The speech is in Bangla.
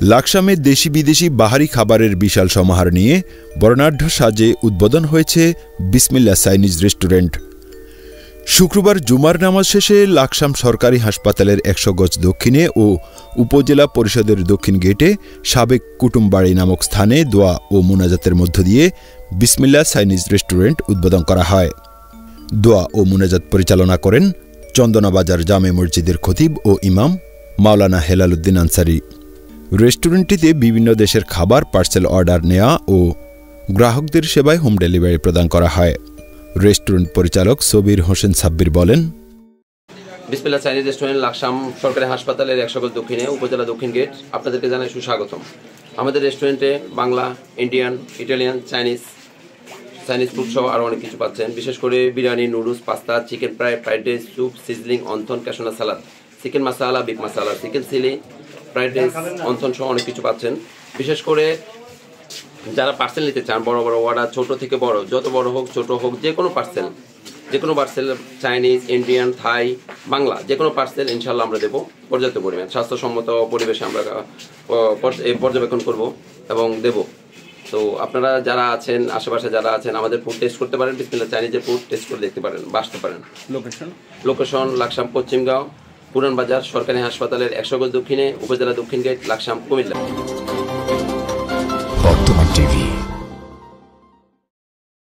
লাকসামে দেশি বিদেশি বাহারি খাবারের বিশাল সমাহার নিয়ে বর্ণাঢ্য সাজে উদ্বোধন হয়েছে বিসমিল্লাহ চাইনিজ রেস্টুরেন্ট। শুক্রবার জুমার নামাজ শেষে লাকসাম সরকারি হাসপাতালের ১০০ গজ দক্ষিণে ও উপজেলা পরিষদের দক্ষিণ গেটে সাবেক কুটুমবাড়ি নামক স্থানে দোয়া ও মুনাজাতের মধ্য দিয়ে বিসমিল্লাহ চাইনিজ রেস্টুরেন্ট উদ্বোধন করা হয়। দোয়া ও মুনাজাত পরিচালনা করেন চন্দনাবাজার জামে মসজিদের খতিব ও ইমাম মাওলানা হেলাল উদ্দিন আনসারি। রেস্টুরেন্টটিতে বিভিন্ন দেশের খাবার পার্সেল অর্ডার নেওয়া ও গ্রাহকদের সেবায় হোম ডেলিভারি প্রদান করা হয়। রেস্টুরেন্ট পরিচালক সবির হোসেন সাব্বির বলেন, বিসমিল্লাহ চাইনিজ রেস্টুরেন্ট লাকসাম সরকারি হাসপাতালের ১০০ গজ দক্ষিণে উপজেলা দক্ষিণ গেট। আপনাদেরকে জানাই সুস্বাগতম। আমাদের রেস্টুরেন্টে Bangla, Indian, Italian, Chinese food সহ আরও অনেক কিছু পাচ্ছেন। বিশেষ করে biryani, noodles, pasta, chicken fry, fried rice, soup, sizzling, wonton, ক্যাশোনা salad, chicken masala, beef masala, chicken chilli, fried rice, wonton সহ অনেক কিছু পাচ্ছেন। বিশেষ করে যারা পার্সেল নিতে চান, বড় বড় অর্ডার, ছোট থেকে বড়, যত বড় হোক ছোট হোক, যে কোনো পার্সেল চাইনিজ, ইন্ডিয়ান, থাই, বাংলা, যে কোনো পার্সেল ইনশাল্লাহ আমরা দেবো পর্যাপ্ত পরিমাণ। স্বাস্থ্যসম্মত পরিবেশে আমরা পর্যবেক্ষণ করব এবং দেব। তো আপনারা যারা আছেন, আশেপাশে যারা আছেন, আমাদের ফুড টেস্ট করতে পারেন। বিসমিল্লাহ চাইনিজের ফুড টেস্ট করে দেখতে পারেন বা আসতে পারেন। লোকেশন লাকসাম পশ্চিমগাঁও, পুরান বাজার সরকারি হাসপাতালের ১০০ গজ দক্ষিণে, উপজেলা দক্ষিণ গেট, লাকসাম, কুমিল্লা।